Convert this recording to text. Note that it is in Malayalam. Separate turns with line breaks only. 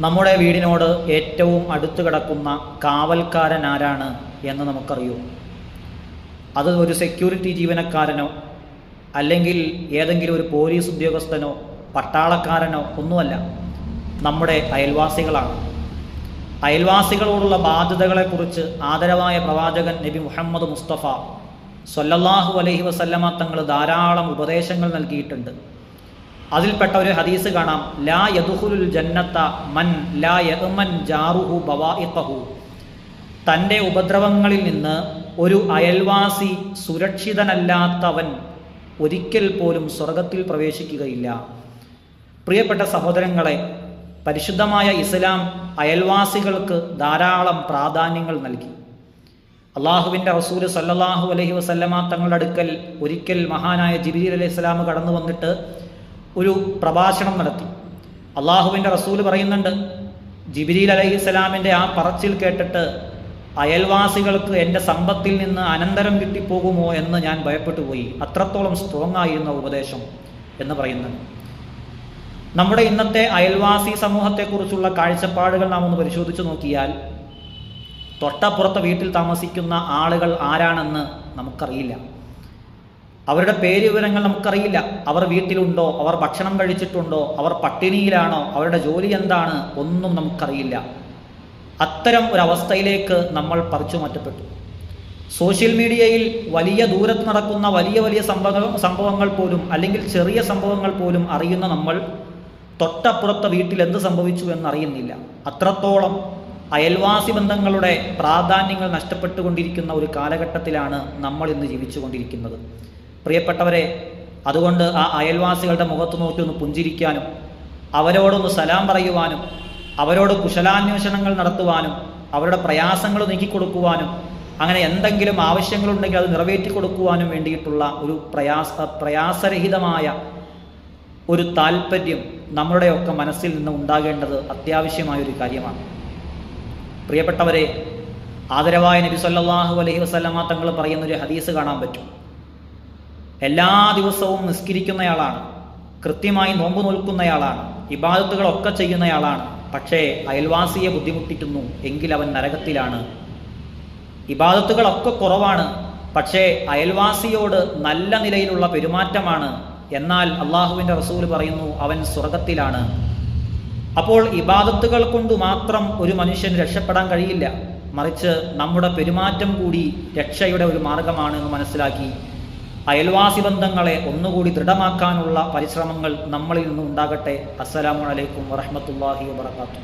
നമ്മുടെ വീടിനോട് ഏറ്റവും അടുത്ത് കിടക്കുന്ന കാവൽക്കാരൻ ആരാണ് എന്ന് നമുക്കറിയൂ. അത് ഒരു സെക്യൂരിറ്റി ജീവനക്കാരനോ അല്ലെങ്കിൽ ഏതെങ്കിലും ഒരു പോലീസ് ഉദ്യോഗസ്ഥനോ പട്ടാളക്കാരനോ ഒന്നുമല്ല, നമ്മുടെ അയൽവാസികളാണ്. അയൽവാസികളോടുള്ള ബാധ്യതകളെക്കുറിച്ച് ആദരവായ പ്രവാചകൻ നബി മുഹമ്മദ് മുസ്തഫ സ്വല്ലല്ലാഹു അലൈഹി വസല്ലമ തങ്ങൾ ധാരാളം ഉപദേശങ്ങൾ നൽകിയിട്ടുണ്ട്. അതിൽപ്പെട്ട ഒരു ഹദീസ് കാണാം, ലാ യദ്ഖുലുൽ ജന്നത മൻ ലാ യഅ്മൻ ജാറുഹു ബവാഇഖഹു. തൻ്റെ ഉപദ്രവങ്ങളിൽ നിന്ന് ഒരു അയൽവാസി സുരക്ഷിതനല്ലാത്തവൻ ഒരിക്കൽ പോലും സ്വർഗത്തിൽ പ്രവേശിക്കുകയില്ല. പ്രിയപ്പെട്ട സഹോദരങ്ങളെ, പരിശുദ്ധമായ ഇസ്ലാം അയൽവാസികൾക്ക് ധാരാളം പ്രാധാന്യങ്ങൾ നൽകി. അള്ളാഹുവിൻ്റെ റസൂൽ സല്ലല്ലാഹു അലൈഹി വസല്ലമ തങ്ങളുടെ അടുക്കൽ ഒരിക്കൽ മഹാനായ ജിബ്രീൽ അലൈഹിസ്സലാം കടന്നു വന്നിട്ട് ഒരു പ്രഭാഷണം നടത്തി. അള്ളാഹുവിൻ്റെ റസൂൽ പറയുന്നുണ്ട്, ജിബ്രീൽ അലൈഹിസ്സലാമിൻ്റെ ആ പറച്ചിൽ കേട്ടിട്ട് അയൽവാസികൾക്ക് എൻ്റെ സമ്പത്തിൽ നിന്ന് അനന്തരം കിട്ടിപ്പോകുമോ എന്ന് ഞാൻ ഭയപ്പെട്ടു പോയി. അത്രത്തോളം സ്ട്രോങ് ആയിരുന്ന ഉപദേശം എന്ന് പറയുന്നത്. നമ്മുടെ ഇന്നത്തെ അയൽവാസി സമൂഹത്തെക്കുറിച്ചുള്ള കാഴ്ചപ്പാടുകൾ നാം ഒന്ന് പരിശോധിച്ചു നോക്കിയാൽ, തൊട്ടപ്പുറത്തെ വീട്ടിൽ താമസിക്കുന്ന ആളുകൾ ആരാണെന്ന് നമുക്കറിയില്ല. അവരുടെ പേര് വിവരങ്ങൾ നമുക്കറിയില്ല. അവർ വീട്ടിലുണ്ടോ, അവർ ഭക്ഷണം കഴിച്ചിട്ടുണ്ടോ, അവർ പട്ടിണിയിലാണോ, അവരുടെ ജോലി എന്താണ്, ഒന്നും നമുക്കറിയില്ല. അത്തരം ഒരവസ്ഥയിലേക്ക് നമ്മൾ പറിച്ചു മാറ്റപ്പെട്ടു. സോഷ്യൽ മീഡിയയിൽ വലിയ ദൂരത്ത് നടക്കുന്ന വലിയ വലിയ സംഭവങ്ങൾ പോലും, അല്ലെങ്കിൽ ചെറിയ സംഭവങ്ങൾ പോലും അറിയുന്ന നമ്മൾ തൊട്ടപ്പുറത്തെ വീട്ടിൽ എന്ത് സംഭവിച്ചു എന്നറിയുന്നില്ല. അത്രത്തോളം അയൽവാസി ബന്ധങ്ങളുടെ പ്രാധാന്യങ്ങൾ നഷ്ടപ്പെട്ടുകൊണ്ടിരിക്കുന്ന ഒരു കാലഘട്ടത്തിലാണ് നമ്മൾ ഇന്ന് ജീവിച്ചുകൊണ്ടിരിക്കുന്നത്. പ്രിയപ്പെട്ടവരെ, അതുകൊണ്ട് ആ അയൽവാസികളുടെ മുഖത്ത് നോക്കി ഒന്ന് പുഞ്ചിരിക്കാനും, അവരോടൊന്ന് സലാം പറയുവാനും, അവരോട് കുശലാന്വേഷണങ്ങൾ നടത്തുവാനും, അവരുടെ പ്രയാസങ്ങൾ നീക്കിക്കൊടുക്കുവാനും, അങ്ങനെ എന്തെങ്കിലും ആവശ്യങ്ങളുണ്ടെങ്കിൽ അത് നിറവേറ്റി കൊടുക്കുവാനും വേണ്ടിയിട്ടുള്ള ഒരു പ്രയാസരഹിതമായ ഒരു താല്പര്യം നമ്മുടെയൊക്കെ മനസ്സിൽ നിന്ന് ഉണ്ടാകേണ്ടത് അത്യാവശ്യമായൊരു കാര്യമാണ്. പ്രിയപ്പെട്ടവരെ, ആദരവായ നബി സല്ലല്ലാഹു അലൈഹി വസല്ലമ തങ്ങൾ പറയുന്നൊരു ഹദീസ് കാണാൻ പറ്റും. എല്ലാ ദിവസവും നിസ്കരിക്കുന്നയാളാണ്, കൃത്യമായി നോമ്പ് നോൽക്കുന്നയാളാണ്, ഇബാദത്തുകളൊക്കെ ചെയ്യുന്നയാളാണ്. പക്ഷേ അയൽവാസിയെ ബുദ്ധിമുട്ടിക്കുന്നു എങ്കിൽ അവൻ നരകത്തിലാണ്. ഇബാദത്തുകളൊക്കെ കുറവാണ്, പക്ഷേ അയൽവാസിയോട് നല്ല നിലയിലുള്ള പെരുമാറ്റമാണ്, എന്നാൽ അള്ളാഹുവിൻ്റെ റസൂൽ പറയുന്നു അവൻ സ്വർഗത്തിലാണ്. അപ്പോൾ ഇബാദത്തുകൾ കൊണ്ട് മാത്രം ഒരു മനുഷ്യന് രക്ഷപ്പെടാൻ കഴിയില്ല, മറിച്ച് നമ്മുടെ പെരുമാറ്റം കൂടി രക്ഷയുടെ ഒരു മാർഗമാണ് എന്ന് മനസ്സിലാക്കി അയൽവാസി ബന്ധങ്ങളെ ഒന്നുകൂടി ദൃഢമാക്കാനുള്ള പരിശ്രമങ്ങൾ നമ്മളിൽ നിന്നും ഉണ്ടാകട്ടെ. അസ്സലാമു അലൈക്കും വറഹ്മത്തുള്ളാഹി വബറകാതുഹു.